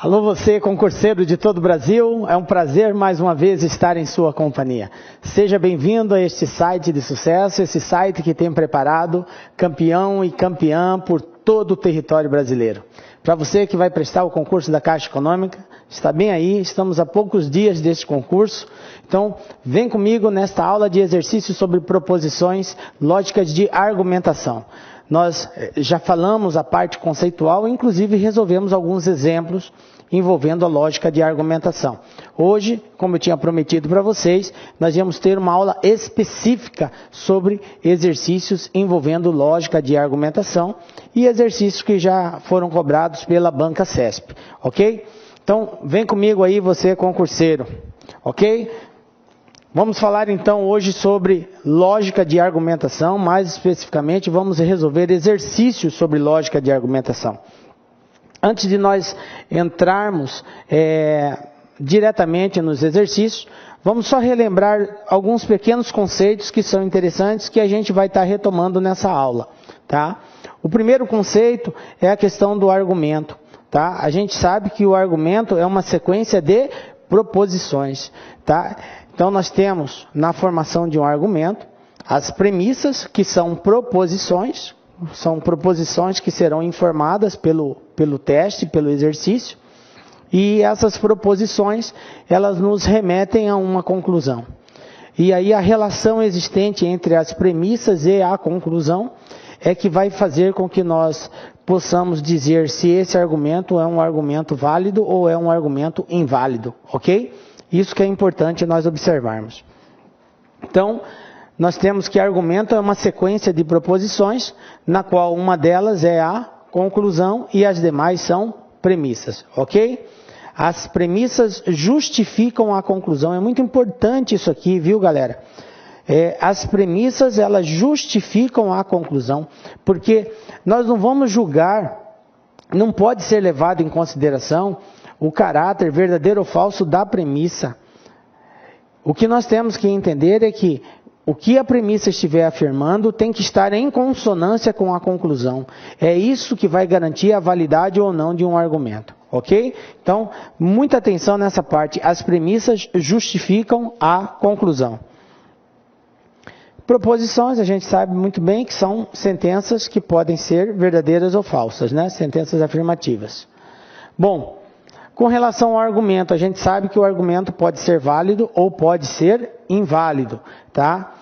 Alô você, concurseiro de todo o Brasil, é um prazer mais uma vez estar em sua companhia. Seja bem-vindo a este site de sucesso, esse site que tem preparado campeão e campeã por todo o território brasileiro. Para você que vai prestar o concurso da Caixa Econômica, está bem aí, estamos a poucos dias deste concurso, então vem comigo nesta aula de exercícios sobre proposições lógicas de argumentação. Nós já falamos a parte conceitual, inclusive resolvemos alguns exemplos envolvendo a lógica de argumentação. Hoje, como eu tinha prometido para vocês, nós íamos ter uma aula específica sobre exercícios envolvendo lógica de argumentação e exercícios que já foram cobrados pela Banca CESP, ok? Então, vem comigo aí você concurseiro, ok? Vamos falar então hoje sobre lógica de argumentação, mais especificamente vamos resolver exercícios sobre lógica de argumentação. Antes de nós entrarmos diretamente nos exercícios, vamos só relembrar alguns pequenos conceitos que são interessantes que a gente vai estar retomando nessa aula, tá? O primeiro conceito é a questão do argumento, tá? A gente sabe que o argumento é uma sequência de proposições, tá? Então nós temos na formação de um argumento as premissas, que são proposições que serão informadas pelo teste, pelo exercício, e essas proposições, elas nos remetem a uma conclusão. E aí a relação existente entre as premissas e a conclusão é que vai fazer com que nós possamos dizer se esse argumento é um argumento válido ou é um argumento inválido, ok? Isso que é importante nós observarmos. Então, nós temos que argumento é uma sequência de proposições, na qual uma delas é a conclusão e as demais são premissas, ok? As premissas justificam a conclusão. É muito importante isso aqui, viu, galera? As premissas, elas justificam a conclusão, porque nós não vamos julgar, não pode ser levado em consideração o caráter verdadeiro ou falso da premissa. O que nós temos que entender é que o que a premissa estiver afirmando tem que estar em consonância com a conclusão. É isso que vai garantir a validade ou não de um argumento, ok? Então, muita atenção nessa parte. As premissas justificam a conclusão. Proposições, a gente sabe muito bem que são sentenças que podem ser verdadeiras ou falsas, né? Sentenças afirmativas. Bom, com relação ao argumento, a gente sabe que o argumento pode ser válido ou pode ser inválido, tá?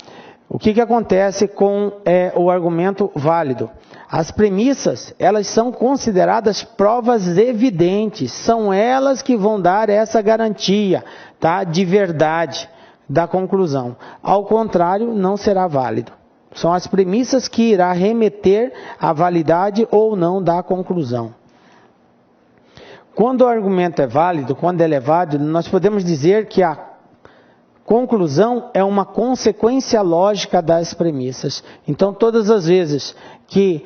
O que acontece com o argumento válido? As premissas, elas são consideradas provas evidentes, são elas que vão dar essa garantia, tá? De verdade da conclusão. Ao contrário, não será válido. São as premissas que irá remeter à validade ou não da conclusão. Quando o argumento é válido, quando ele é válido, nós podemos dizer que a conclusão é uma consequência lógica das premissas. Então, todas as vezes que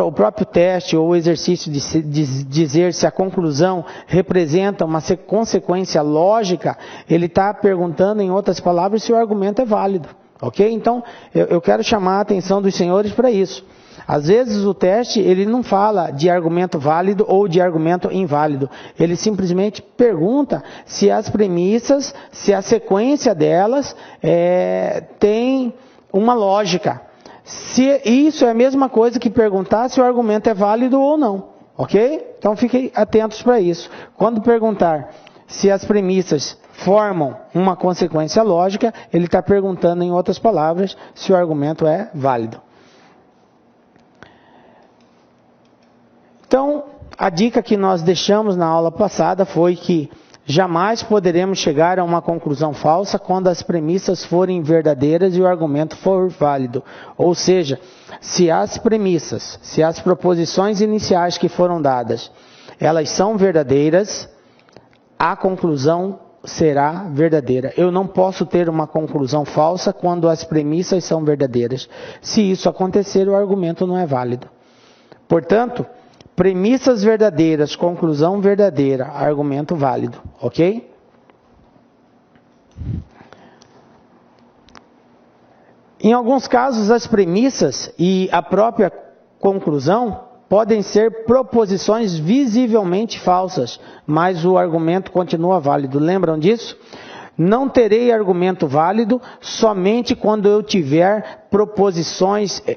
o próprio teste ou o exercício de dizer se a conclusão representa uma consequência lógica, ele está perguntando, em outras palavras, se o argumento é válido. Ok? Então, eu quero chamar a atenção dos senhores para isso. Às vezes o teste, ele não fala de argumento válido ou de argumento inválido. Ele simplesmente pergunta se as premissas, se a sequência delas tem uma lógica. Se isso é a mesma coisa que perguntar se o argumento é válido ou não. Ok? Então fiquem atentos para isso. Quando perguntar se as premissas formam uma consequência lógica, ele está perguntando, em outras palavras, se o argumento é válido. Então, a dica que nós deixamos na aula passada foi que jamais poderemos chegar a uma conclusão falsa quando as premissas forem verdadeiras e o argumento for válido. Ou seja, se as premissas, se as proposições iniciais que foram dadas, elas são verdadeiras, a conclusão será verdadeira. Eu não posso ter uma conclusão falsa quando as premissas são verdadeiras. Se isso acontecer, o argumento não é válido. Portanto, premissas verdadeiras, conclusão verdadeira, argumento válido, ok? Em alguns casos, as premissas e a própria conclusão, podem ser proposições visivelmente falsas, mas o argumento continua válido. Lembram disso? Não terei argumento válido somente quando eu tiver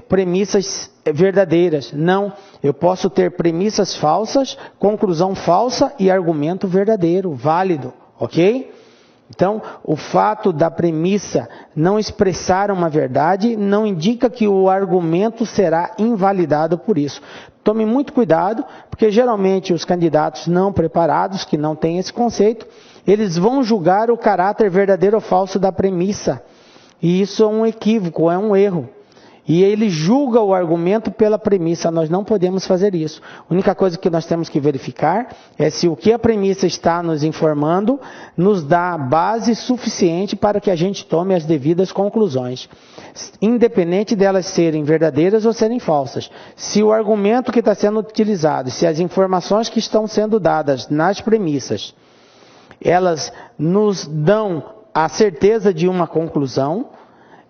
premissas verdadeiras. Não, eu posso ter premissas falsas, conclusão falsa e argumento verdadeiro, válido, ok? Então, o fato da premissa não expressar uma verdade não indica que o argumento será invalidado por isso. Tome muito cuidado, porque geralmente os candidatos não preparados, que não têm esse conceito, eles vão julgar o caráter verdadeiro ou falso da premissa. E isso é um equívoco, é um erro. E ele julga o argumento pela premissa. Nós não podemos fazer isso. A única coisa que nós temos que verificar é se o que a premissa está nos informando nos dá base suficiente para que a gente tome as devidas conclusões, independente delas serem verdadeiras ou serem falsas. Se o argumento que está sendo utilizado, se as informações que estão sendo dadas nas premissas, elas nos dão a certeza de uma conclusão,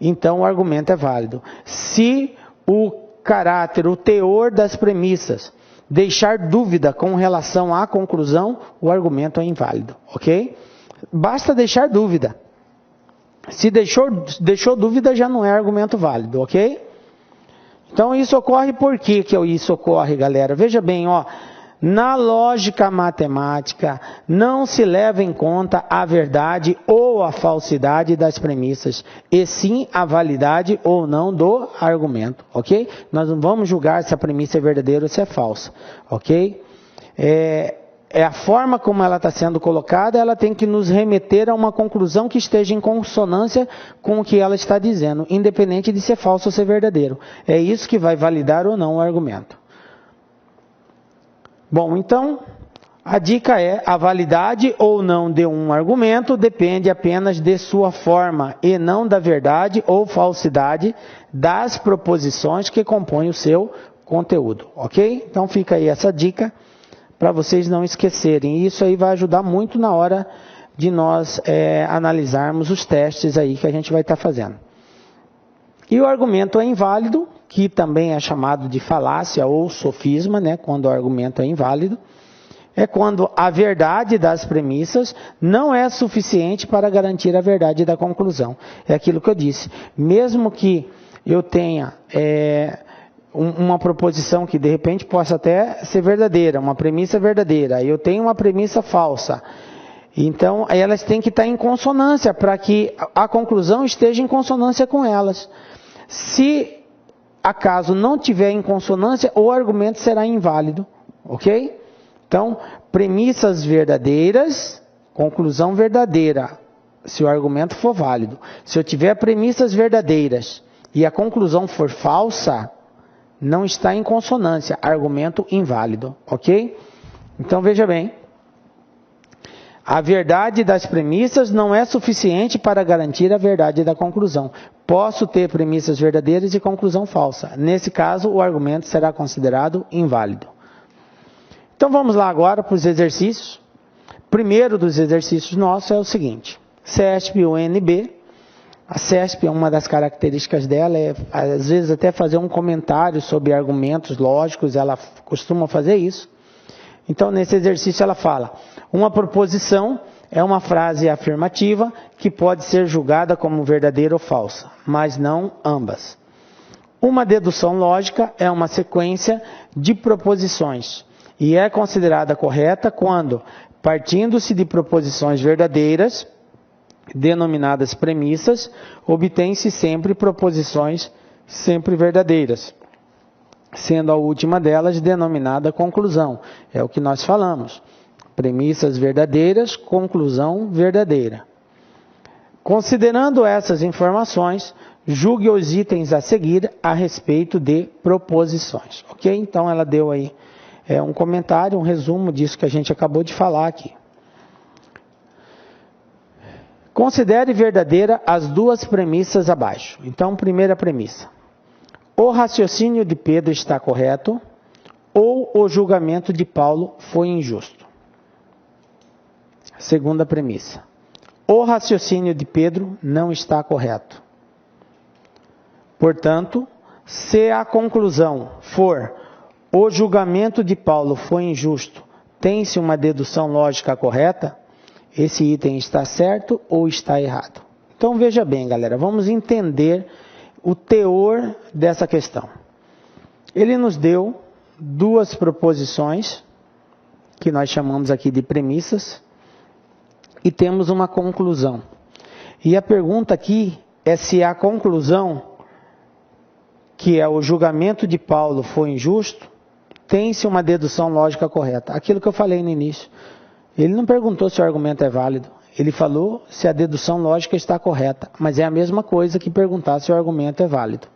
então o argumento é válido. Se o caráter, o teor das premissas deixar dúvida com relação à conclusão, o argumento é inválido, ok? Basta deixar dúvida. Se deixou dúvida, já não é argumento válido, ok? Então isso ocorre por que isso ocorre, galera? Veja bem, ó. Na lógica matemática, não se leva em conta a verdade ou a falsidade das premissas, e sim a validade ou não do argumento, ok? Nós não vamos julgar se a premissa é verdadeira ou se é falsa, ok? É a forma como ela está sendo colocada, ela tem que nos remeter a uma conclusão que esteja em consonância com o que ela está dizendo, independente de ser falso ou ser verdadeiro. É isso que vai validar ou não o argumento. Bom, então, a dica é: a validade ou não de um argumento depende apenas de sua forma e não da verdade ou falsidade das proposições que compõem o seu conteúdo, ok? Então fica aí essa dica para vocês não esquecerem. E isso aí vai ajudar muito na hora de nós analisarmos os testes aí que a gente vai estar fazendo. E o argumento é inválido, que também é chamado de falácia ou sofisma, né, quando o argumento é inválido, é quando a verdade das premissas não é suficiente para garantir a verdade da conclusão. É aquilo que eu disse. Mesmo que eu tenha uma proposição que de repente possa até ser verdadeira, uma premissa verdadeira, eu tenho uma premissa falsa, então elas têm que estar em consonância para que a conclusão esteja em consonância com elas. Se acaso não tiver em consonância, o argumento será inválido, ok? Então, premissas verdadeiras, conclusão verdadeira, se o argumento for válido. Se eu tiver premissas verdadeiras e a conclusão for falsa, não está em consonância, argumento inválido, ok? Então, veja bem. A verdade das premissas não é suficiente para garantir a verdade da conclusão. Posso ter premissas verdadeiras e conclusão falsa. Nesse caso, o argumento será considerado inválido. Então vamos lá agora para os exercícios. Primeiro dos exercícios nossos é o seguinte: CESP-UNB. A CESP, uma das características dela é, às vezes, até fazer um comentário sobre argumentos lógicos, ela costuma fazer isso. Então, nesse exercício ela fala: uma proposição é uma frase afirmativa que pode ser julgada como verdadeira ou falsa, mas não ambas. Uma dedução lógica é uma sequência de proposições e é considerada correta quando, partindo-se de proposições verdadeiras, denominadas premissas, obtém-se sempre proposições sempre verdadeiras, sendo a última delas denominada conclusão. É o que nós falamos. Premissas verdadeiras, conclusão verdadeira. Considerando essas informações, julgue os itens a seguir a respeito de proposições. Ok? Então ela deu aí um comentário, um resumo disso que a gente acabou de falar aqui. Considere verdadeira as duas premissas abaixo. Então, primeira premissa: o raciocínio de Pedro está correto ou o julgamento de Paulo foi injusto. Segunda premissa: o raciocínio de Pedro não está correto. Portanto, se a conclusão for o julgamento de Paulo foi injusto, tem-se uma dedução lógica correta? Esse item está certo ou está errado? Então veja bem, galera, vamos entender o teor dessa questão. Ele nos deu duas proposições, que nós chamamos aqui de premissas, e temos uma conclusão. E a pergunta aqui é se a conclusão, que é o julgamento de Paulo foi injusto, tem-se uma dedução lógica correta. Aquilo que eu falei no início. Ele não perguntou se o argumento é válido. Ele falou se a dedução lógica está correta. Mas é a mesma coisa que perguntar se o argumento é válido.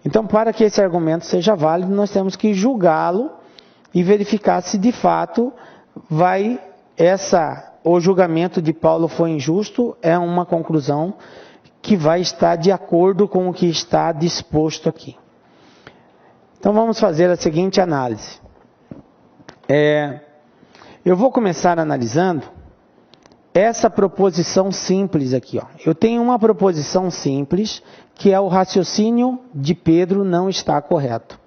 Então, para que esse argumento seja válido, nós temos que julgá-lo e verificar se de fato o julgamento de Paulo foi injusto, é uma conclusão que vai estar de acordo com o que está disposto aqui. Então vamos fazer a seguinte análise. Eu vou começar analisando essa proposição simples aqui. Eu tenho uma proposição simples, que é o raciocínio de Pedro não está correto.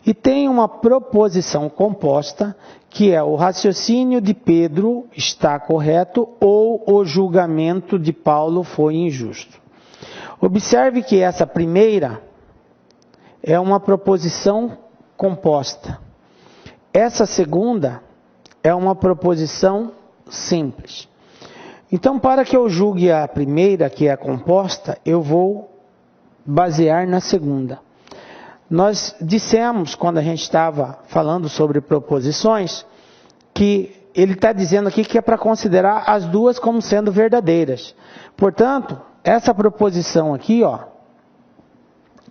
E tem uma proposição composta, que é o raciocínio de Pedro está correto ou o julgamento de Paulo foi injusto. Observe que essa primeira é uma proposição composta. Essa segunda é uma proposição simples. Então, para que eu julgue a primeira, que é a composta, eu vou basear na segunda. Nós dissemos, quando a gente estava falando sobre proposições, que ele está dizendo aqui que é para considerar as duas como sendo verdadeiras. Portanto, essa proposição aqui,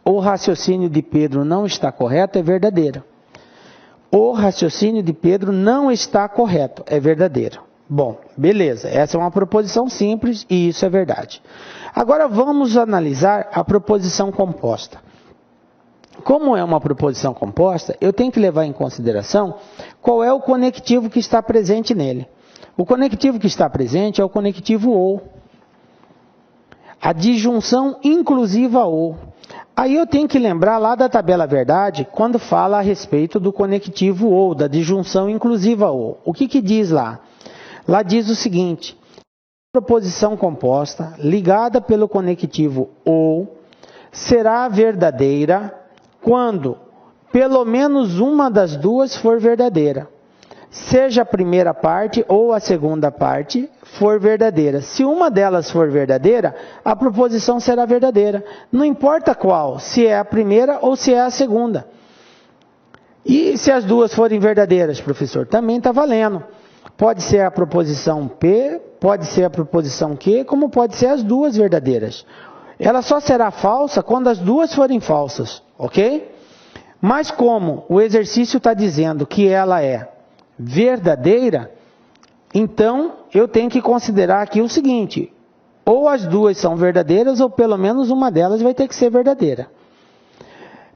o raciocínio de Pedro não está correto, é verdadeira. O raciocínio de Pedro não está correto, é verdadeiro. Bom, beleza, essa é uma proposição simples e isso é verdade. Agora vamos analisar a proposição composta. Como é uma proposição composta, eu tenho que levar em consideração qual é o conectivo que está presente nele. O conectivo que está presente é o conectivo ou. A disjunção inclusiva ou. Aí eu tenho que lembrar lá da tabela verdade, quando fala a respeito do conectivo ou, da disjunção inclusiva ou. O que diz lá? Lá diz o seguinte: proposição composta ligada pelo conectivo ou será verdadeira quando pelo menos uma das duas for verdadeira. Seja a primeira parte ou a segunda parte for verdadeira. Se uma delas for verdadeira, a proposição será verdadeira. Não importa qual, se é a primeira ou se é a segunda. E se as duas forem verdadeiras, professor? Também está valendo. Pode ser a proposição P, pode ser a proposição Q, como pode ser as duas verdadeiras. Ela só será falsa quando as duas forem falsas, ok? Mas como o exercício está dizendo que ela é verdadeira, então eu tenho que considerar aqui o seguinte: ou as duas são verdadeiras, ou pelo menos uma delas vai ter que ser verdadeira.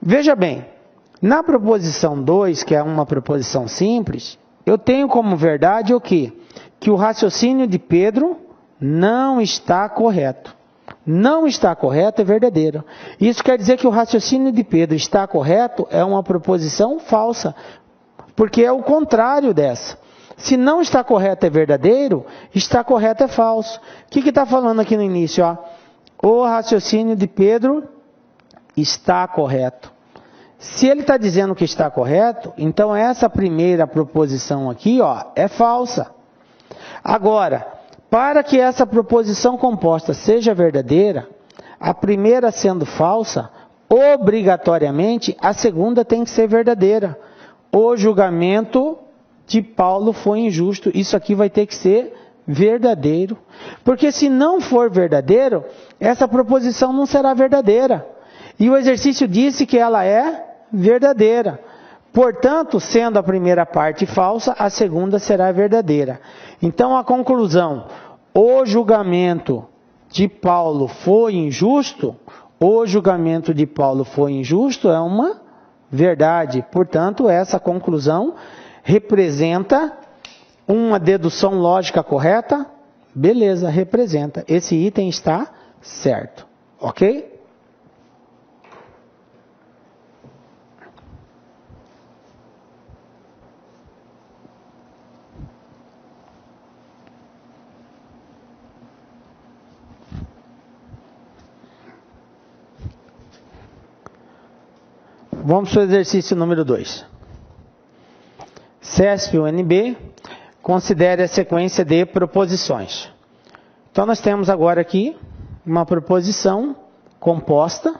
Veja bem, na proposição 2, que é uma proposição simples, eu tenho como verdade o quê? Que o raciocínio de Pedro não está correto. Não está correto é verdadeiro. Isso quer dizer que o raciocínio de Pedro está correto é uma proposição falsa, porque é o contrário dessa. Se não está correto é verdadeiro, está correto é falso. O que está falando aqui no início? O raciocínio de Pedro está correto. Se ele está dizendo que está correto, então essa primeira proposição aqui é falsa. Agora, para que essa proposição composta seja verdadeira, a primeira sendo falsa, obrigatoriamente a segunda tem que ser verdadeira. O julgamento de Paulo foi injusto. Isso aqui vai ter que ser verdadeiro. Porque se não for verdadeiro, essa proposição não será verdadeira. E o exercício disse que ela é verdadeira. Portanto, sendo a primeira parte falsa, a segunda será verdadeira. Então, a conclusão: o julgamento de Paulo foi injusto. O julgamento de Paulo foi injusto é uma verdade. Portanto, essa conclusão representa uma dedução lógica correta? Beleza, representa. Esse item está certo. Ok? vamos para o exercício número 2. CESP-UNB, considere a sequência de proposições. Então, nós temos agora aqui uma proposição composta.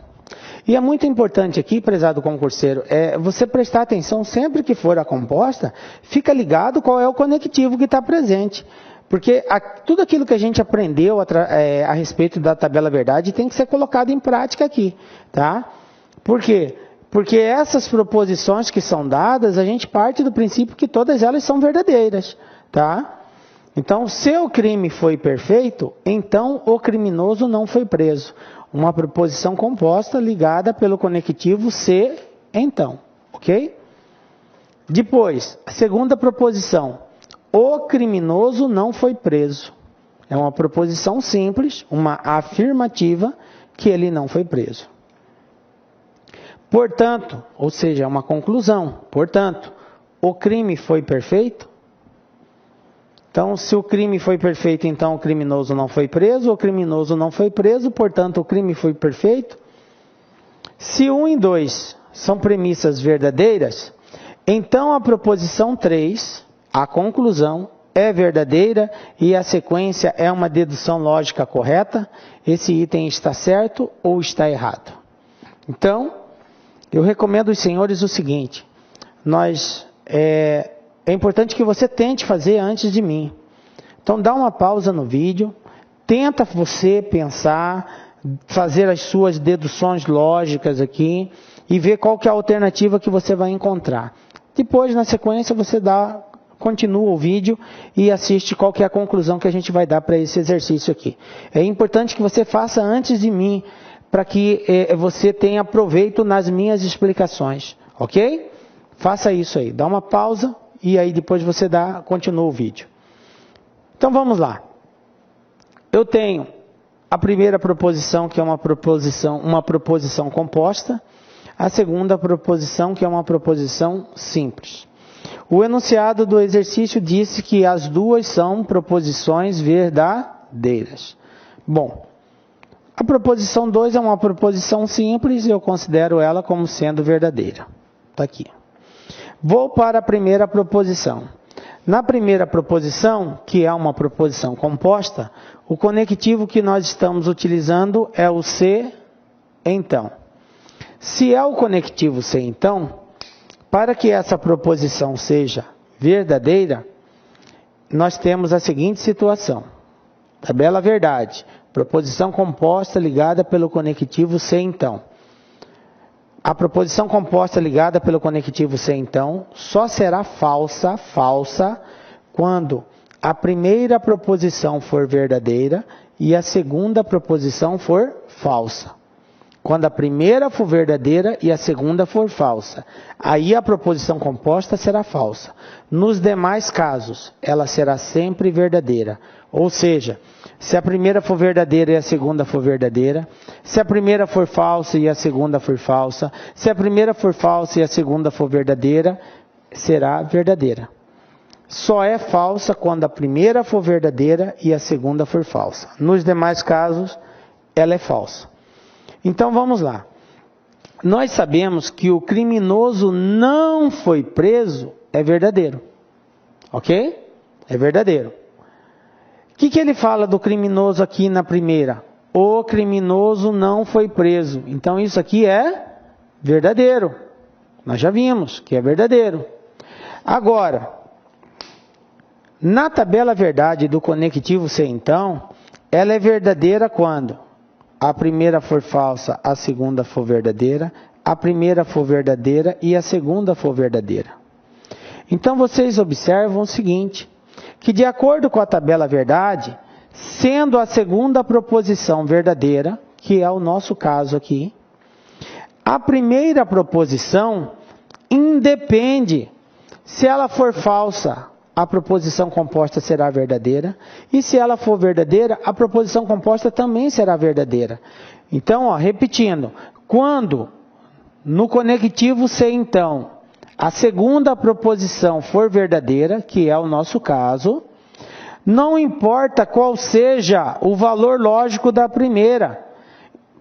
E é muito importante aqui, prezado concurseiro, você prestar atenção sempre que for a composta, fica ligado qual é o conectivo que está presente. Porque tudo aquilo que a gente aprendeu a respeito da tabela verdade tem que ser colocado em prática aqui, tá? Por quê? Porque essas proposições que são dadas, a gente parte do princípio que todas elas são verdadeiras, tá? Então, se o crime foi perfeito, então o criminoso não foi preso. Uma proposição composta ligada pelo conectivo se, então, ok? Depois, a segunda proposição, o criminoso não foi preso. É uma proposição simples, uma afirmativa, que ele não foi preso. Portanto, ou seja, é uma conclusão, portanto, o crime foi perfeito? Então, se o crime foi perfeito, então o criminoso não foi preso, o criminoso não foi preso, portanto o crime foi perfeito. Se 1 e 2 são premissas verdadeiras, então a proposição 3, a conclusão, é verdadeira e a sequência é uma dedução lógica correta. Esse item está certo ou está errado? Então, eu recomendo aos senhores o seguinte, é importante que você tente fazer antes de mim. Então, dá uma pausa no vídeo, tenta você pensar, fazer as suas deduções lógicas aqui e ver qual que é a alternativa que você vai encontrar. Depois, na sequência, você continua o vídeo e assiste qual que é a conclusão que a gente vai dar para esse exercício aqui. É importante que você faça antes de mim, para que você tenha proveito nas minhas explicações, ok? Faça isso aí, dá uma pausa. E aí depois você continua o vídeo. Então vamos lá. Eu tenho a primeira proposição, que é uma proposição composta. A segunda proposição, que é uma proposição simples. O enunciado do exercício disse que as duas são proposições verdadeiras. Bom, a proposição 2 é uma proposição simples e eu considero ela como sendo verdadeira. Está aqui. Vou para a primeira proposição. Na primeira proposição, que é uma proposição composta, o conectivo que nós estamos utilizando é o se, então. Se é o conectivo se, então, para que essa proposição seja verdadeira, nós temos a seguinte situação. Tabela verdade. Proposição composta ligada pelo conectivo se, então. A proposição composta ligada pelo conectivo se, então, só será falsa quando a primeira proposição for verdadeira e a segunda proposição for falsa. Quando a primeira for verdadeira e a segunda for falsa. Aí a proposição composta será falsa. Nos demais casos, ela será sempre verdadeira. Ou seja, se a primeira for verdadeira e a segunda for verdadeira, se a primeira for falsa e a segunda for falsa, se a primeira for falsa e a segunda for verdadeira, será verdadeira. Só é falsa quando a primeira for verdadeira e a segunda for falsa. Nos demais casos, ela é falsa. Então vamos lá. Nós sabemos que o criminoso não foi preso é verdadeiro. Ok? É verdadeiro. O que ele fala do criminoso aqui na primeira? O criminoso não foi preso. Então isso aqui é verdadeiro. Nós já vimos que é verdadeiro. Agora, na tabela verdade do conectivo se, então, ela é verdadeira quando a primeira for falsa, a segunda for verdadeira, a primeira for verdadeira e a segunda for verdadeira. Então vocês observam o seguinte, que de acordo com a tabela verdade, sendo a segunda proposição verdadeira, que é o nosso caso aqui, a primeira proposição independe. Se ela for falsa, a proposição composta será verdadeira. E se ela for verdadeira, a proposição composta também será verdadeira. Então, repetindo, quando no conectivo se, então, a segunda proposição for verdadeira, que é o nosso caso, não importa qual seja o valor lógico da primeira.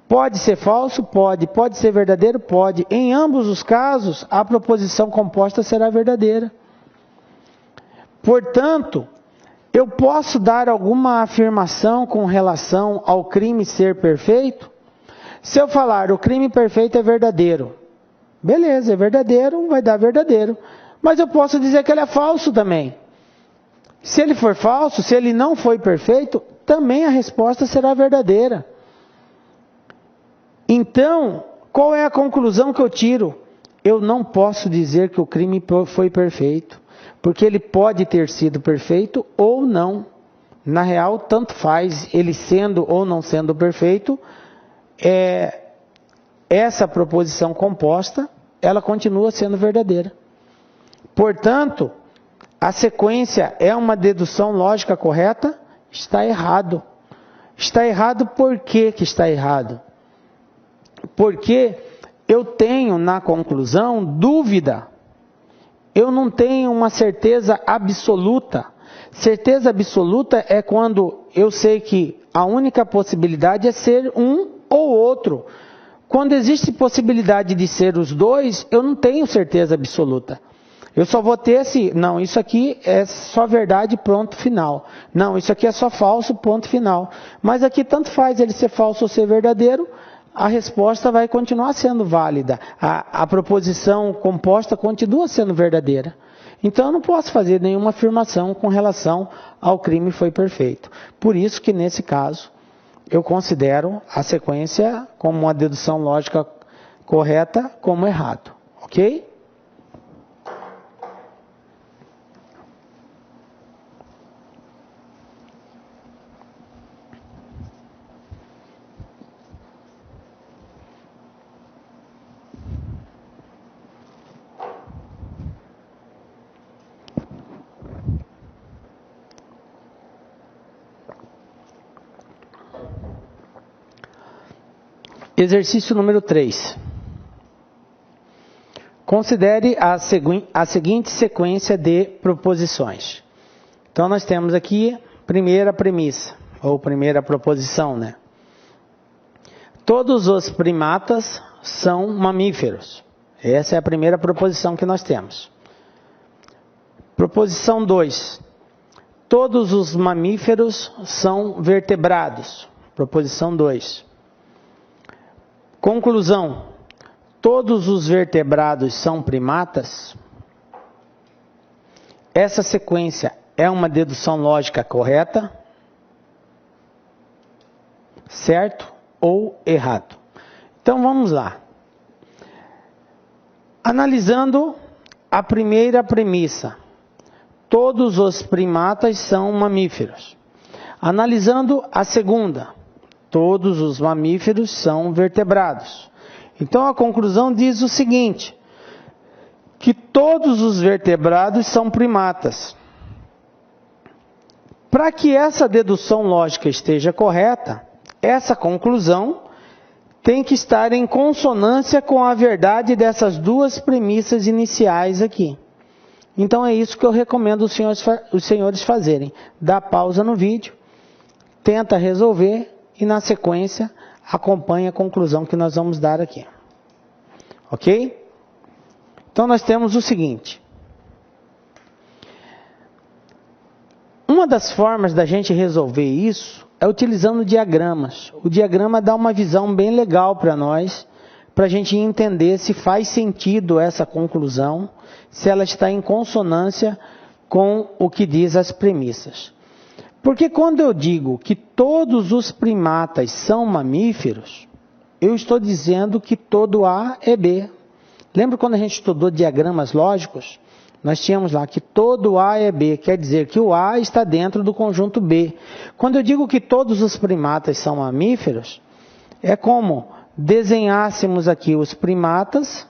Pode ser falso? Pode. Pode ser verdadeiro? Pode. Em ambos os casos, a proposição composta será verdadeira. Portanto, eu posso dar alguma afirmação com relação ao crime ser perfeito? Se eu falar o crime perfeito é verdadeiro, beleza, é verdadeiro, vai dar verdadeiro. Mas eu posso dizer que ele é falso também. Se ele for falso, se ele não foi perfeito, também a resposta será verdadeira. Então, qual é a conclusão que eu tiro? Eu não posso dizer que o crime foi perfeito, porque ele pode ter sido perfeito ou não. Na real, tanto faz ele sendo ou não sendo perfeito, essa proposição composta, ela continua sendo verdadeira. Portanto, a sequência é uma dedução lógica correta? Está errado. Está errado por que está errado? Porque eu tenho na conclusão dúvida. Eu não tenho uma certeza absoluta. Certeza absoluta é quando eu sei que a única possibilidade é ser um ou outro. Quando existe possibilidade de ser os dois, eu não tenho certeza absoluta. Eu só vou ter não, isso aqui é só verdade, ponto final. Não, isso aqui é só falso, ponto final. Mas aqui tanto faz ele ser falso ou ser verdadeiro, a resposta vai continuar sendo válida. A proposição composta continua sendo verdadeira. Então eu não posso fazer nenhuma afirmação com relação ao crime foi perfeito. Por isso que nesse caso eu considero a sequência como uma dedução lógica correta como errado. Ok? Exercício número 3. Considere a seguinte sequência de proposições. Então, nós temos aqui primeira premissa, ou primeira proposição, né? Todos os primatas são mamíferos. Essa é a primeira proposição que nós temos. Proposição 2. Todos os mamíferos são vertebrados. Proposição 2. Conclusão. Todos os vertebrados são primatas? Essa sequência é uma dedução lógica correta? Certo ou errado? Então vamos lá. Analisando a primeira premissa. Todos os primatas são mamíferos. Analisando a segunda. Todos os mamíferos são vertebrados. Então a conclusão diz o seguinte, que todos os vertebrados são primatas. Para que essa dedução lógica esteja correta, essa conclusão tem que estar em consonância com a verdade dessas duas premissas iniciais aqui. Então é isso que eu recomendo os senhores fazerem. Dá pausa no vídeo, tenta resolver e na sequência acompanhe a conclusão que nós vamos dar aqui. Ok? Então nós temos o seguinte. Uma das formas da gente resolver isso é utilizando diagramas. O diagrama dá uma visão bem legal para nós, para a gente entender se faz sentido essa conclusão, se ela está em consonância com o que diz as premissas. Porque quando eu digo que todos os primatas são mamíferos, eu estou dizendo que todo A é B. Lembra quando a gente estudou diagramas lógicos? Nós tínhamos lá que todo A é B, quer dizer que o A está dentro do conjunto B. Quando eu digo que todos os primatas são mamíferos, é como desenhássemos aqui os primatas,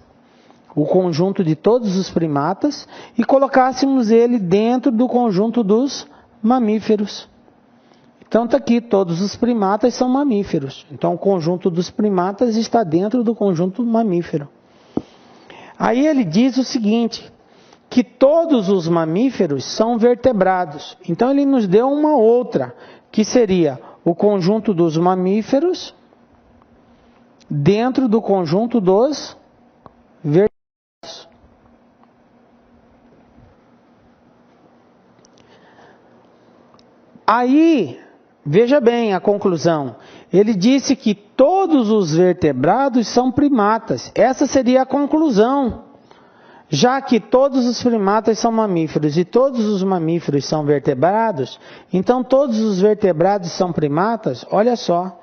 o conjunto de todos os primatas, e colocássemos ele dentro do conjunto dos mamíferos. Então está aqui, todos os primatas são mamíferos. Então o conjunto dos primatas está dentro do conjunto mamífero. Aí ele diz o seguinte, que todos os mamíferos são vertebrados. Então ele nos deu uma outra, que seria o conjunto dos mamíferos dentro do conjunto dos vertebrados. Aí, veja bem a conclusão. Ele disse que todos os vertebrados são primatas. Essa seria a conclusão. Já que todos os primatas são mamíferos e todos os mamíferos são vertebrados, então todos os vertebrados são primatas. Olha só,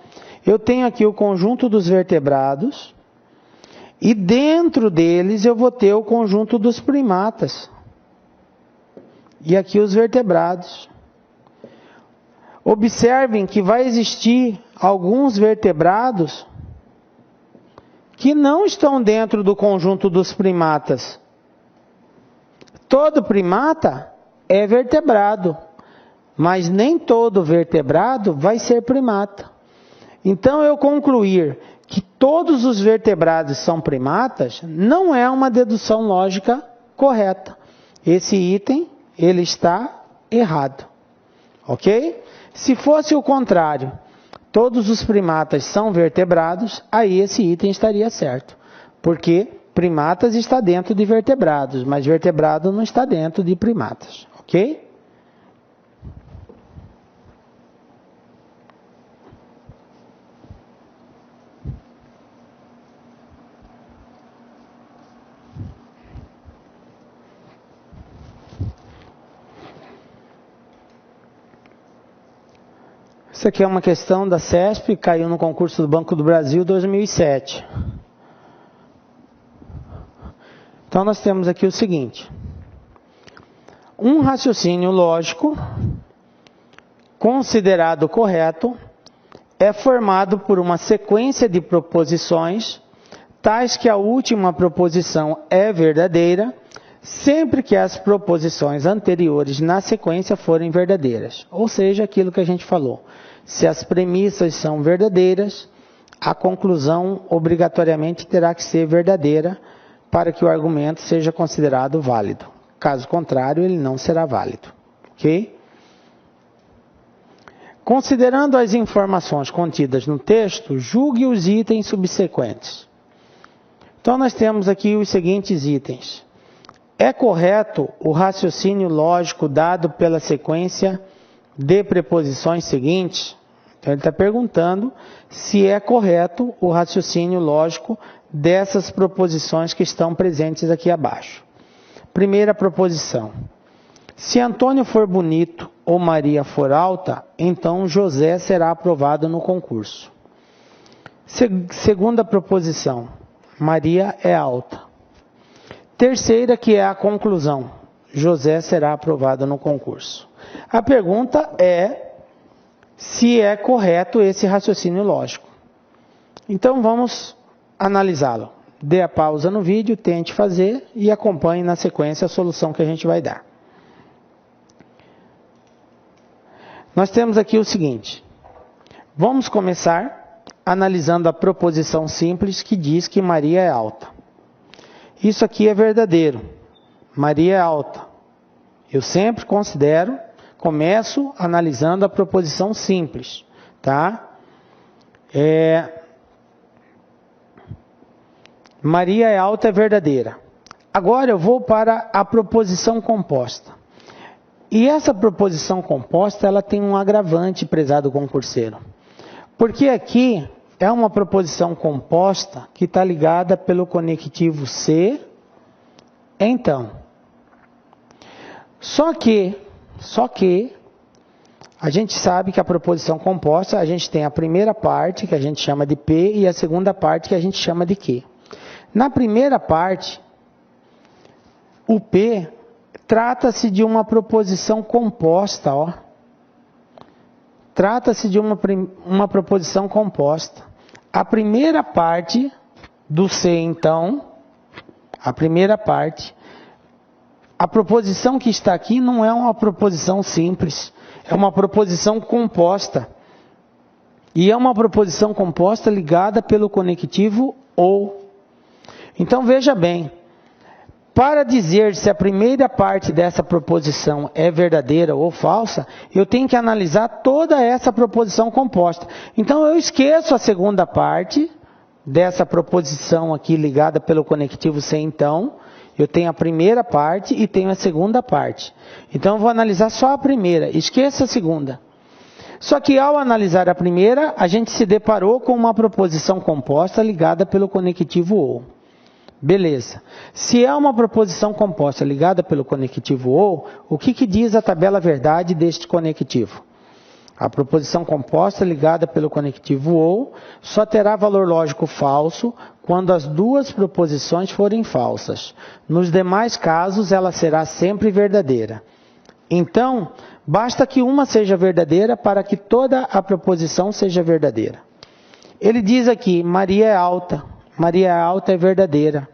eu tenho aqui o conjunto dos vertebrados e dentro deles eu vou ter o conjunto dos primatas. E aqui os vertebrados. Observem que vai existir alguns vertebrados que não estão dentro do conjunto dos primatas. Todo primata é vertebrado, mas nem todo vertebrado vai ser primata. Então, eu concluir que todos os vertebrados são primatas não é uma dedução lógica correta. Esse item, ele está errado. Ok? Se fosse o contrário, todos os primatas são vertebrados, aí esse item estaria certo. Porque primatas está dentro de vertebrados, mas vertebrado não está dentro de primatas. Ok? Isso aqui é uma questão da CESP, caiu no concurso do Banco do Brasil 2007. Então, nós temos aqui o seguinte. Um raciocínio lógico, considerado correto, é formado por uma sequência de proposições, tais que a última proposição é verdadeira, sempre que as proposições anteriores na sequência forem verdadeiras. Ou seja, aquilo que a gente falou. Se as premissas são verdadeiras, a conclusão obrigatoriamente terá que ser verdadeira para que o argumento seja considerado válido. Caso contrário, ele não será válido. Ok? Considerando as informações contidas no texto, julgue os itens subsequentes. Então, nós temos aqui os seguintes itens. É correto o raciocínio lógico dado pela sequência de preposições seguintes? Então, ele está perguntando se é correto o raciocínio lógico dessas proposições que estão presentes aqui abaixo. Primeira proposição. Se Antônio for bonito ou Maria for alta, então José será aprovado no concurso. Segunda proposição. Maria é alta. Terceira, que é a conclusão. José será aprovado no concurso. A pergunta é se é correto esse raciocínio lógico. Então, vamos analisá-lo. Dê a pausa no vídeo, tente fazer e acompanhe na sequência a solução que a gente vai dar. Nós temos aqui o seguinte. Vamos começar analisando a proposição simples que diz que Maria é alta. Isso aqui é verdadeiro. Maria é alta. Eu sempre começo analisando a proposição simples, tá? Maria é alta é verdadeira. Agora eu vou para a proposição composta. E essa proposição composta, ela tem um agravante, prezado concurseiro. Porque aqui é uma proposição composta que está ligada pelo conectivo se, então. Só que, a gente sabe que a proposição composta, a gente tem a primeira parte, que a gente chama de P, e a segunda parte, que a gente chama de Q. Na primeira parte, o P trata-se de uma proposição composta, ó. Trata-se de uma proposição composta. A primeira parte do C, então, a primeira parte, a proposição que está aqui não é uma proposição simples, é uma proposição composta. E é uma proposição composta ligada pelo conectivo ou. Então, veja bem, para dizer se a primeira parte dessa proposição é verdadeira ou falsa, eu tenho que analisar toda essa proposição composta. Então, eu esqueço a segunda parte dessa proposição aqui ligada pelo conectivo se então, eu tenho a primeira parte e tenho a segunda parte. Então eu vou analisar só a primeira, esqueça a segunda. Só que ao analisar a primeira, a gente se deparou com uma proposição composta ligada pelo conectivo ou. Beleza. Se é uma proposição composta ligada pelo conectivo ou, o que diz a tabela verdade deste conectivo? A proposição composta ligada pelo conectivo ou só terá valor lógico falso quando as duas proposições forem falsas. Nos demais casos, ela será sempre verdadeira. Então, basta que uma seja verdadeira para que toda a proposição seja verdadeira. Ele diz aqui, Maria é alta. Maria é alta é verdadeira.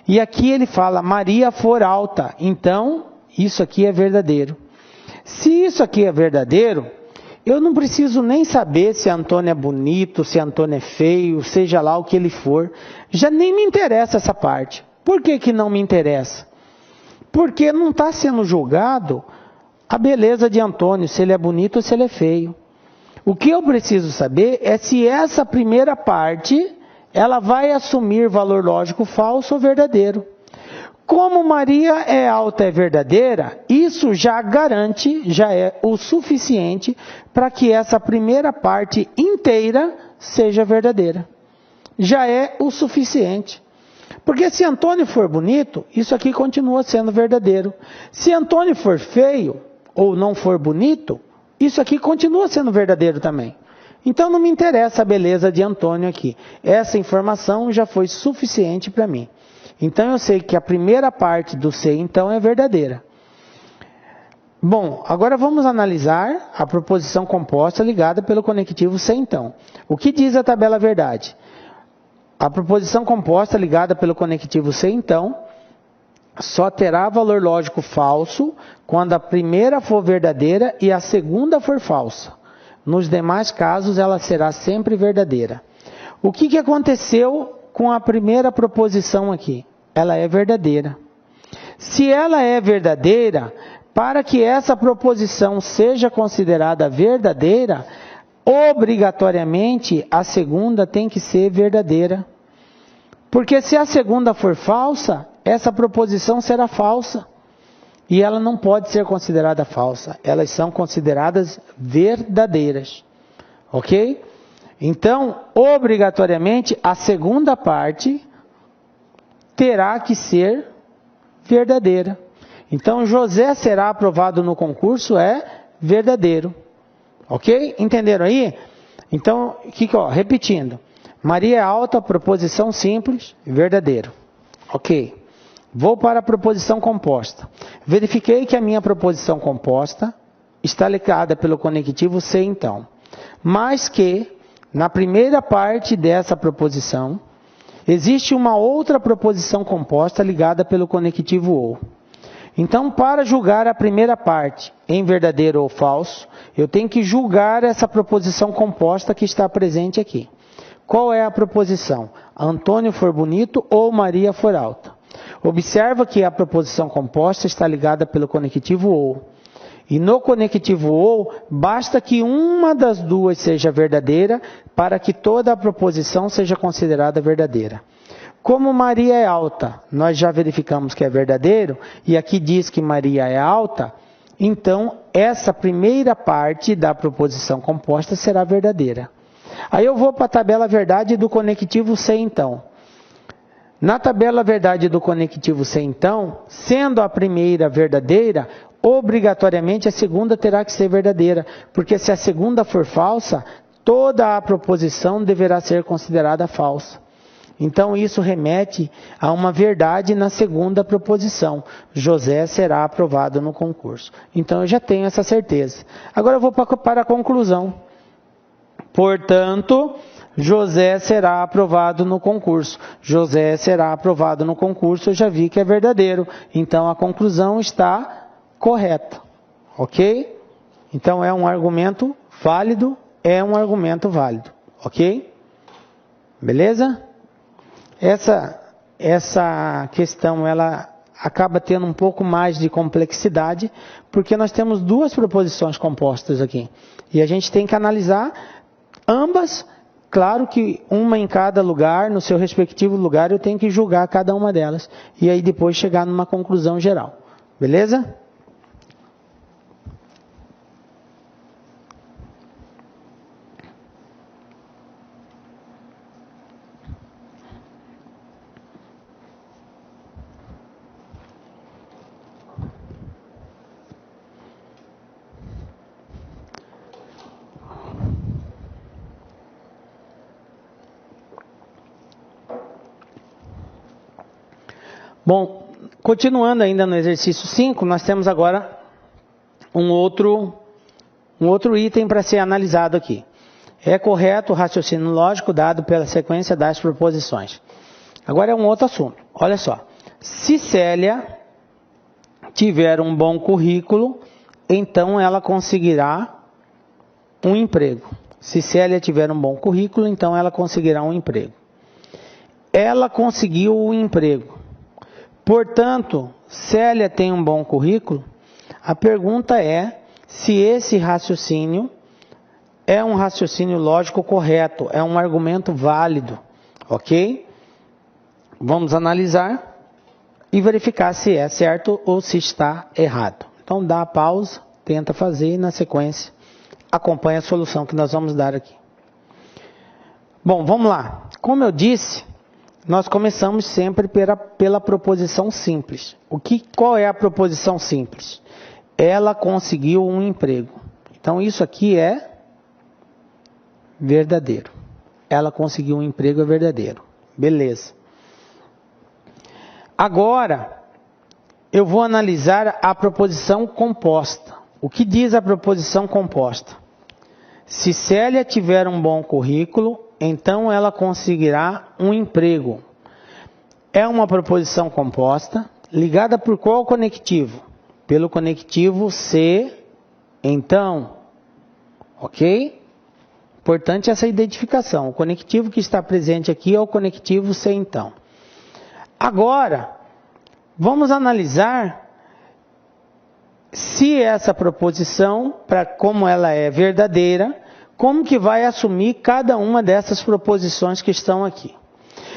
E aqui ele fala, Maria for alta. Então, isso aqui é verdadeiro. Se isso aqui é verdadeiro, eu não preciso nem saber se Antônio é bonito, se Antônio é feio, seja lá o que ele for. Já nem me interessa essa parte. Por que não me interessa? Porque não está sendo julgado a beleza de Antônio, se ele é bonito ou se ele é feio. O que eu preciso saber é se essa primeira parte, ela vai assumir valor lógico falso ou verdadeiro. Como Maria é alta é verdadeira, isso já garante, já é o suficiente para que essa primeira parte inteira seja verdadeira. Já é o suficiente. Porque se Antônio for bonito, isso aqui continua sendo verdadeiro. Se Antônio for feio ou não for bonito, isso aqui continua sendo verdadeiro também. Então não me interessa a beleza de Antônio aqui. Essa informação já foi suficiente para mim. Então eu sei que a primeira parte do se então é verdadeira. Bom, agora vamos analisar a proposição composta ligada pelo conectivo se então. O que diz a tabela verdade? A proposição composta ligada pelo conectivo se então só terá valor lógico falso quando a primeira for verdadeira e a segunda for falsa. Nos demais casos ela será sempre verdadeira. O que aconteceu com a primeira proposição aqui? Ela é verdadeira. Se ela é verdadeira, para que essa proposição seja considerada verdadeira, obrigatoriamente a segunda tem que ser verdadeira. Porque se a segunda for falsa, essa proposição será falsa. E ela não pode ser considerada falsa. Elas são consideradas verdadeiras. Ok? Então, obrigatoriamente, a segunda parte terá que ser verdadeira. Então, José será aprovado no concurso é verdadeiro. Ok? Entenderam aí? Então, repetindo. Maria é alta, proposição simples, verdadeiro. Ok. Vou para a proposição composta. Verifiquei que a minha proposição composta está ligada pelo conectivo se então. Mas que, na primeira parte dessa proposição, existe uma outra proposição composta ligada pelo conectivo ou. Então, para julgar a primeira parte em verdadeiro ou falso, eu tenho que julgar essa proposição composta que está presente aqui. Qual é a proposição? Antônio for bonito ou Maria for alta. Observa que a proposição composta está ligada pelo conectivo ou. E no conectivo ou, basta que uma das duas seja verdadeira para que toda a proposição seja considerada verdadeira. Como Maria é alta, nós já verificamos que é verdadeiro, e aqui diz que Maria é alta, então essa primeira parte da proposição composta será verdadeira. Aí eu vou para a tabela verdade do conectivo se então. Na tabela verdade do conectivo se então, sendo a primeira verdadeira, obrigatoriamente a segunda terá que ser verdadeira, porque se a segunda for falsa, toda a proposição deverá ser considerada falsa. Então isso remete a uma verdade na segunda proposição. José será aprovado no concurso. Então eu já tenho essa certeza. Agora eu vou para a conclusão. Portanto, José será aprovado no concurso. José será aprovado no concurso, eu já vi que é verdadeiro. Então a conclusão está correta. Ok? Então é um argumento válido, Ok? Beleza? Essa questão, ela acaba tendo um pouco mais de complexidade, porque nós temos duas proposições compostas aqui. E a gente tem que analisar ambas Claro que uma em cada lugar, no seu respectivo lugar, eu tenho que julgar cada uma delas. E aí depois chegar numa conclusão geral. Beleza? Bom, continuando ainda no exercício 5, nós temos agora um outro item para ser analisado aqui. É correto o raciocínio lógico dado pela sequência das proposições. Agora é um outro assunto. Olha só. Se Célia tiver um bom currículo, então ela conseguirá um emprego. Se Célia tiver um bom currículo, então ela conseguirá um emprego. Ela conseguiu o emprego. Portanto, Célia tem um bom currículo. A pergunta é se esse raciocínio é um raciocínio lógico correto, é um argumento válido, ok? Vamos analisar e verificar se é certo ou se está errado. Então dá a pausa, tenta fazer e na sequência acompanha a solução que nós vamos dar aqui. Bom, vamos lá. Como eu disse, nós começamos sempre pela proposição simples. Qual é a proposição simples? Ela conseguiu um emprego. Então isso aqui é verdadeiro. Ela conseguiu um emprego é verdadeiro. Beleza. Agora, eu vou analisar a proposição composta. O que diz a proposição composta? Se Célia tiver um bom currículo, então ela conseguirá um emprego. É uma proposição composta, ligada por qual conectivo? Pelo conectivo se, então. Ok? Importante essa identificação. O conectivo que está presente aqui é o conectivo se, então. Agora, vamos analisar se essa proposição, como ela é verdadeira, como que vai assumir cada uma dessas proposições que estão aqui.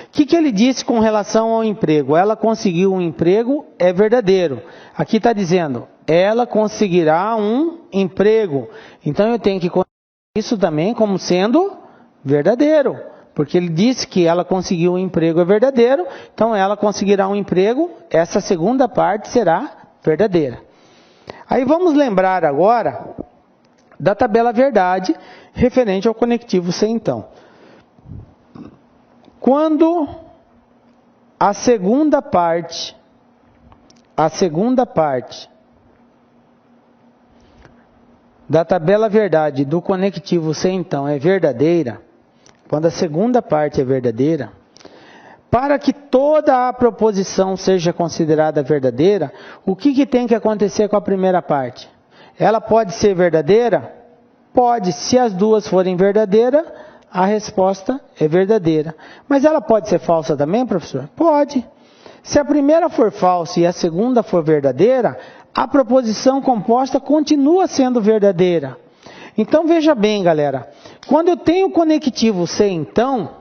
O que ele disse com relação ao emprego? Ela conseguiu um emprego, é verdadeiro. Aqui está dizendo, ela conseguirá um emprego. Então eu tenho que considerar isso também como sendo verdadeiro. Porque ele disse que ela conseguiu um emprego, é verdadeiro. Então ela conseguirá um emprego, essa segunda parte será verdadeira. Aí vamos lembrar agora da tabela verdade referente ao conectivo se, então. Quando a segunda parte da tabela verdade do conectivo se, então, é verdadeira, quando a segunda parte é verdadeira, para que toda a proposição seja considerada verdadeira, o que tem que acontecer com a primeira parte? Ela pode ser verdadeira? Pode. Se as duas forem verdadeiras, a resposta é verdadeira. Mas ela pode ser falsa também, professor? Pode. Se a primeira for falsa e a segunda for verdadeira, a proposição composta continua sendo verdadeira. Então veja bem, galera. Quando eu tenho o conectivo se, então,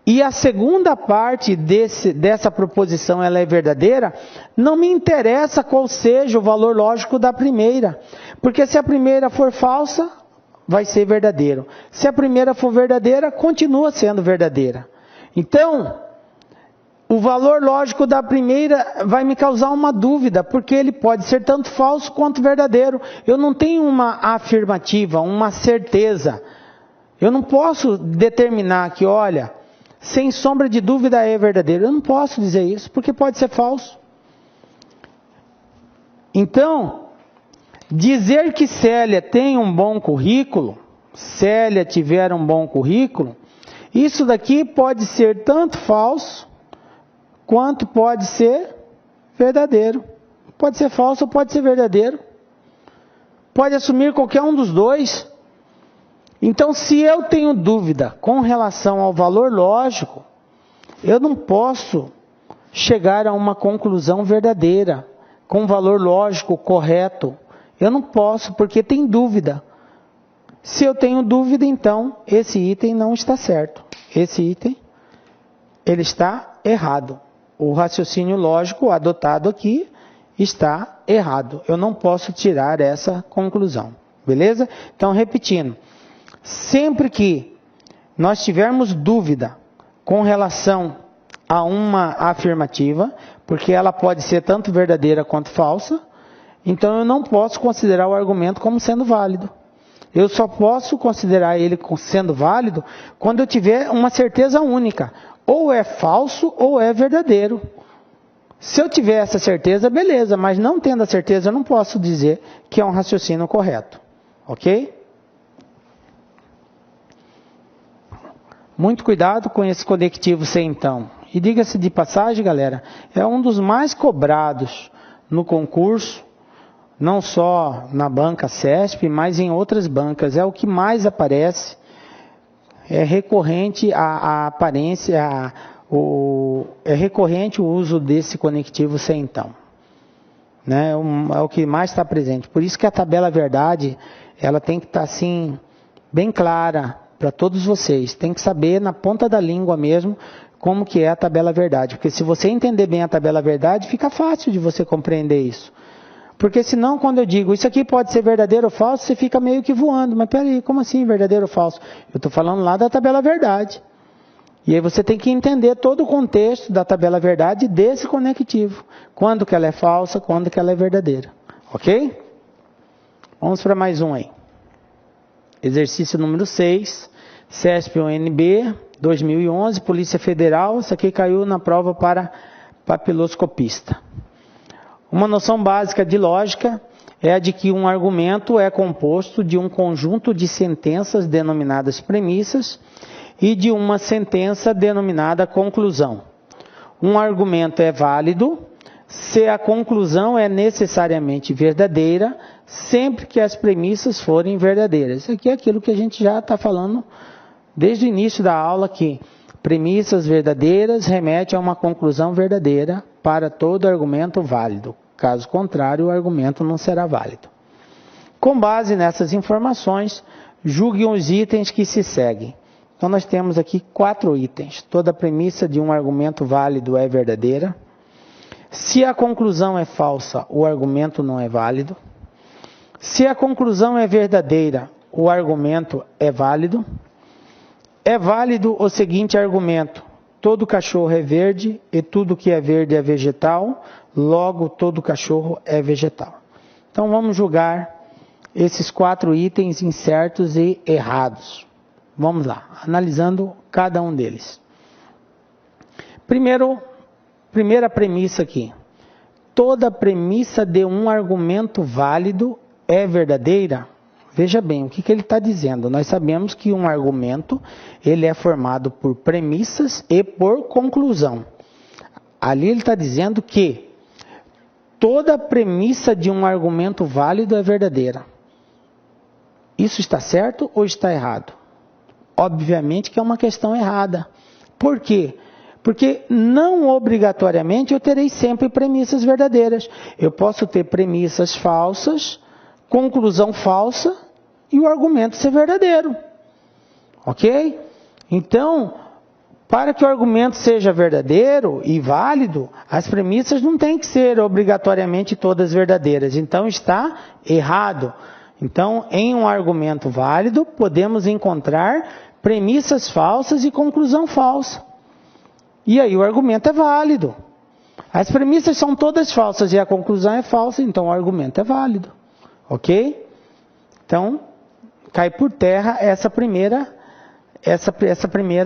e a segunda parte dessa proposição ela é verdadeira, não me interessa qual seja o valor lógico da primeira. Porque se a primeira for falsa, vai ser verdadeiro. Se a primeira for verdadeira, continua sendo verdadeira. Então, o valor lógico da primeira vai me causar uma dúvida, porque ele pode ser tanto falso quanto verdadeiro. Eu não tenho uma afirmativa, uma certeza. Eu não posso determinar que, olha, sem sombra de dúvida é verdadeiro. Eu não posso dizer isso, porque pode ser falso. Então, dizer que Célia tem um bom currículo, Célia tiver um bom currículo, isso daqui pode ser tanto falso, quanto pode ser verdadeiro. Pode ser falso ou pode ser verdadeiro. Pode assumir qualquer um dos dois. Então, se eu tenho dúvida com relação ao valor lógico, eu não posso chegar a uma conclusão verdadeira, com valor lógico correto. Eu não posso, porque tem dúvida. Se eu tenho dúvida, então, esse item não está certo. Esse item, ele está errado. O raciocínio lógico adotado aqui está errado. Eu não posso tirar essa conclusão. Beleza? Então, repetindo. Sempre que nós tivermos dúvida com relação a uma afirmativa, porque ela pode ser tanto verdadeira quanto falsa, então eu não posso considerar o argumento como sendo válido. Eu só posso considerar ele sendo válido quando eu tiver uma certeza única. Ou é falso ou é verdadeiro. Se eu tiver essa certeza, beleza, mas não tendo a certeza, eu não posso dizer que é um raciocínio correto. Ok? Muito cuidado com esse conectivo sem então. E diga-se de passagem, galera, é um dos mais cobrados no concurso, não só na banca CESP, mas em outras bancas. É o que mais aparece, é recorrente a aparência, é recorrente o uso desse conectivo sem então. Né? É o que mais está presente. Por isso que a tabela verdade, ela tem que estar assim, bem clara para todos vocês. Tem que saber na ponta da língua mesmo como que é a tabela verdade. Porque se você entender bem a tabela verdade, fica fácil de você compreender isso. Porque senão, quando eu digo, isso aqui pode ser verdadeiro ou falso, você fica meio que voando. Mas peraí, como assim verdadeiro ou falso? Eu estou falando lá da tabela verdade. E aí você tem que entender todo o contexto da tabela verdade desse conectivo. Quando que ela é falsa, quando que ela é verdadeira. Ok? Vamos para mais um aí. Exercício número 6, CESP-UNB, 2011, Polícia Federal. Isso aqui caiu na prova para papiloscopista. Uma noção básica de lógica é a de que um argumento é composto de um conjunto de sentenças denominadas premissas e de uma sentença denominada conclusão. Um argumento é válido se a conclusão é necessariamente verdadeira, sempre que as premissas forem verdadeiras. Isso aqui é aquilo que a gente já está falando desde o início da aula, que premissas verdadeiras remetem a uma conclusão verdadeira para todo argumento válido. Caso contrário, o argumento não será válido. Com base nessas informações, julgue os itens que se seguem. Então, nós temos aqui 4 itens. Toda premissa de um argumento válido é verdadeira. Se a conclusão é falsa, o argumento não é válido. Se a conclusão é verdadeira, o argumento é válido. É válido o seguinte argumento: todo cachorro é verde e tudo que é verde é vegetal, logo todo cachorro é vegetal. Então vamos julgar esses 4 itens incertos e errados. Vamos lá, analisando cada um deles. Primeira premissa aqui. Toda premissa de um argumento válido é verdadeira? Veja bem, o que ele está dizendo? Nós sabemos que um argumento ele é formado por premissas e por conclusão. Ali ele está dizendo que toda premissa de um argumento válido é verdadeira. Isso está certo ou está errado? Obviamente que é uma questão errada. Por quê? Porque não obrigatoriamente eu terei sempre premissas verdadeiras. Eu posso ter premissas falsas, conclusão falsa e o argumento ser verdadeiro. Ok? Então, para que o argumento seja verdadeiro e válido, as premissas não têm que ser obrigatoriamente todas verdadeiras. Então, está errado. Então, em um argumento válido, podemos encontrar premissas falsas e conclusão falsa. E aí o argumento é válido. As premissas são todas falsas e a conclusão é falsa, então o argumento é válido. Ok? Então, cai por terra essa primeira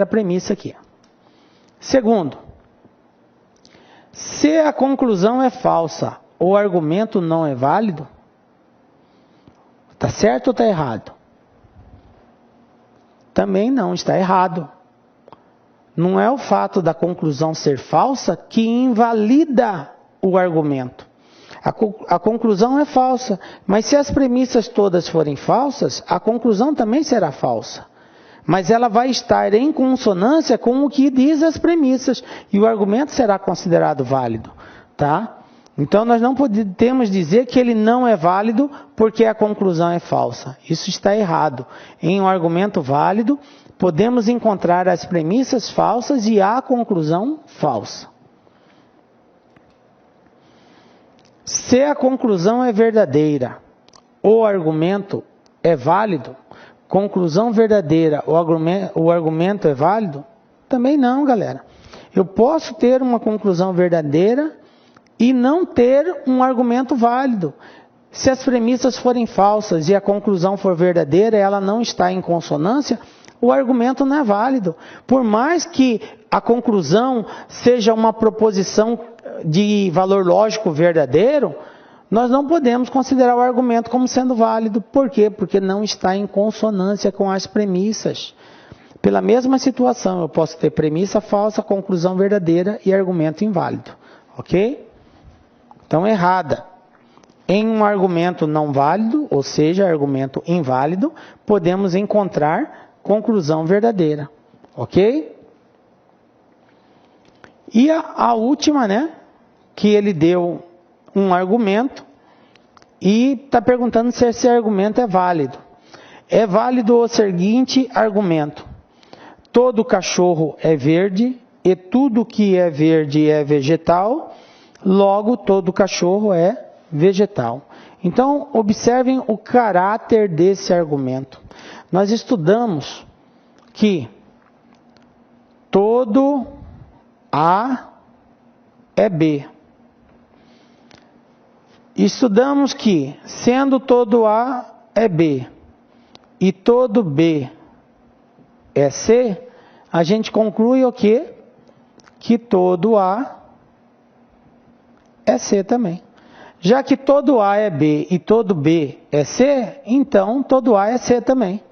premissa aqui. Segundo, se a conclusão é falsa, o argumento não é válido? Está certo ou está errado? Também não, está errado. Não é o fato da conclusão ser falsa que invalida o argumento. A conclusão é falsa, mas se as premissas todas forem falsas, a conclusão também será falsa. Mas ela vai estar em consonância com o que diz as premissas, e o argumento será considerado válido. Tá? Então nós não podemos dizer que ele não é válido porque a conclusão é falsa. Isso está errado. Em um argumento válido, podemos encontrar as premissas falsas e a conclusão falsa. Se a conclusão é verdadeira, o argumento é válido, conclusão verdadeira, o argumento é válido? Também não, galera. Eu posso ter uma conclusão verdadeira e não ter um argumento válido. Se as premissas forem falsas e a conclusão for verdadeira, ela não está em consonância, o argumento não é válido. Por mais que a conclusão seja uma proposição de valor lógico verdadeiro, nós não podemos considerar o argumento como sendo válido. Por quê? Porque não está em consonância com as premissas. Pela mesma situação, eu posso ter premissa falsa, conclusão verdadeira e argumento inválido. Ok? Então, errada. Em um argumento não válido, ou seja, argumento inválido, podemos encontrar conclusão verdadeira. Ok? E a última, né? Que ele deu um argumento e está perguntando se esse argumento é válido. É válido o seguinte argumento: todo cachorro é verde e tudo que é verde é vegetal, logo todo cachorro é vegetal. Então, observem o caráter desse argumento. Nós estudamos que todo A é B. Estudamos que, sendo todo A é B e todo B é C, a gente conclui o quê? Que todo A é C também. Já que todo A é B e todo B é C, então todo A é C também.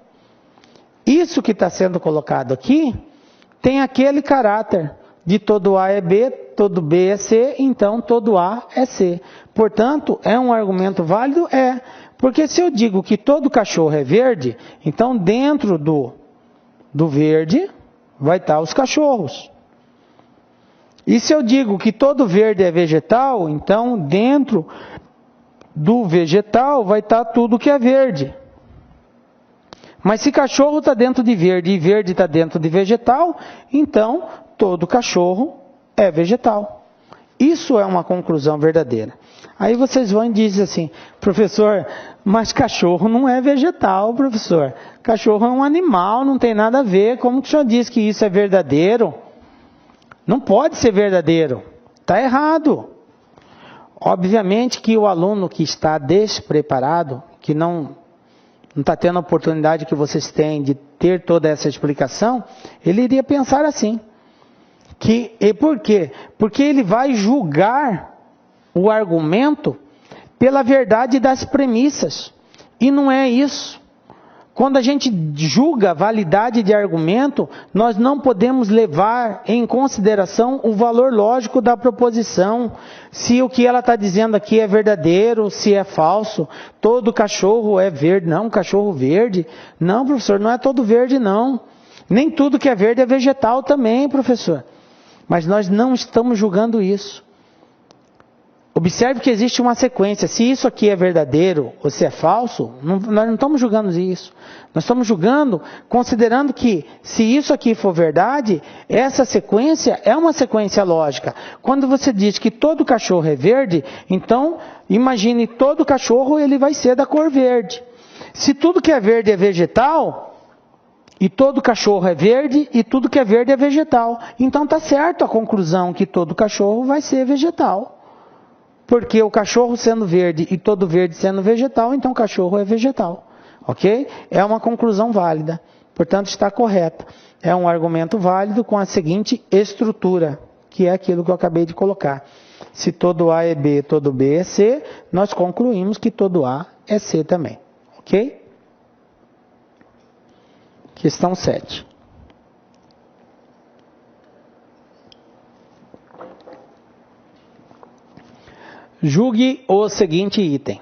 Isso que está sendo colocado aqui tem aquele caráter de todo A é B, todo B é C, então todo A é C. Portanto, é um argumento válido? É. Porque se eu digo que todo cachorro é verde, então dentro do verde vai estar os cachorros. E se eu digo que todo verde é vegetal, então dentro do vegetal vai estar tudo que é verde. Mas se cachorro está dentro de verde e verde está dentro de vegetal, então todo cachorro é vegetal. Isso é uma conclusão verdadeira. Aí vocês vão e dizem assim: professor, mas cachorro não é vegetal, professor. Cachorro é um animal, não tem nada a ver. Como que o senhor diz que isso é verdadeiro? Não pode ser verdadeiro. Está errado. Obviamente que o aluno que está despreparado, que não está tendo a oportunidade que vocês têm de ter toda essa explicação, ele iria pensar assim. E por quê? Porque ele vai julgar o argumento pela verdade das premissas. E não é isso. Quando a gente julga a validade de argumento, nós não podemos levar em consideração o valor lógico da proposição. Se o que ela está dizendo aqui é verdadeiro, se é falso. Todo cachorro é verde. Não, cachorro verde. Não, professor, não é todo verde, não. Nem tudo que é verde é vegetal também, professor. Mas nós não estamos julgando isso. Observe que existe uma sequência. Se isso aqui é verdadeiro ou se é falso, nós não estamos julgando isso. Nós estamos julgando, considerando que se isso aqui for verdade, essa sequência é uma sequência lógica. Quando você diz que todo cachorro é verde, então imagine todo cachorro, ele vai ser da cor verde. Se tudo que é verde é vegetal, e todo cachorro é verde, e tudo que é verde é vegetal. Então está certo a conclusão que todo cachorro vai ser vegetal. Porque o cachorro sendo verde e todo verde sendo vegetal, então o cachorro é vegetal. Ok? É uma conclusão válida. Portanto, está correta. É um argumento válido com a seguinte estrutura, que é aquilo que eu acabei de colocar. Se todo A é B, todo B é C, nós concluímos que todo A é C também. Ok? Questão 7. Julgue o seguinte item.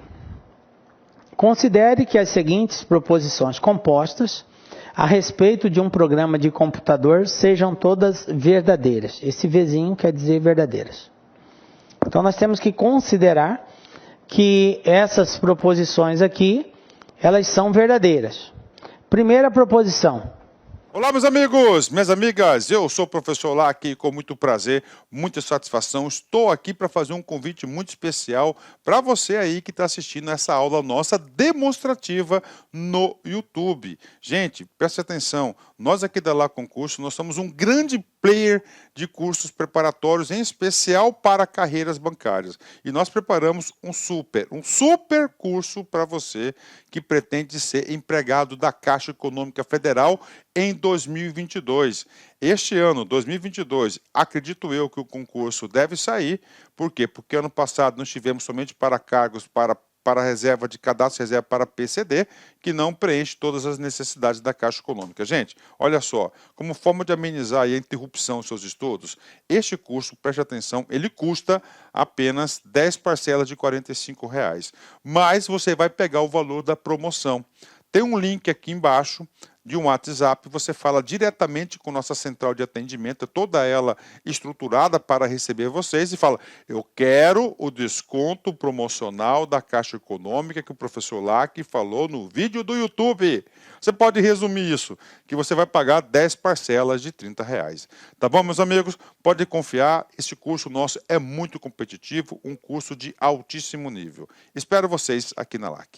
Considere que as seguintes proposições compostas a respeito de um programa de computador sejam todas verdadeiras. Esse Vzinho quer dizer verdadeiras. Então nós temos que considerar que essas proposições aqui, elas são verdadeiras. Primeira proposição. Olá, meus amigos, minhas amigas, eu sou o professor Lac e com muito prazer, muita satisfação, estou aqui para fazer um convite muito especial para você aí que está assistindo essa aula nossa demonstrativa no YouTube. Gente, preste atenção, nós aqui da Lá Concurso, nós somos um grande player de cursos preparatórios, em especial para carreiras bancárias. E nós preparamos um super curso para você que pretende ser empregado da Caixa Econômica Federal em 2022. Este ano, 2022, acredito eu que o concurso deve sair. Por quê? Porque ano passado nós tivemos somente para cargos para reserva de cadastro reserva para PCD, que não preenche todas as necessidades da Caixa Econômica. Gente, olha só, como forma de amenizar a interrupção dos seus estudos, este curso, preste atenção, ele custa apenas 10 parcelas de R$ 45, mas você vai pegar o valor da promoção. Tem um link aqui embaixo de um WhatsApp, você fala diretamente com nossa central de atendimento, toda ela estruturada para receber vocês, e fala, eu quero o desconto promocional da Caixa Econômica que o professor Lac falou no vídeo do YouTube. Você pode resumir isso, que você vai pagar 10 parcelas de R$ 30. Tá bom, meus amigos? Pode confiar, esse curso nosso é muito competitivo, um curso de altíssimo nível. Espero vocês aqui na Lac.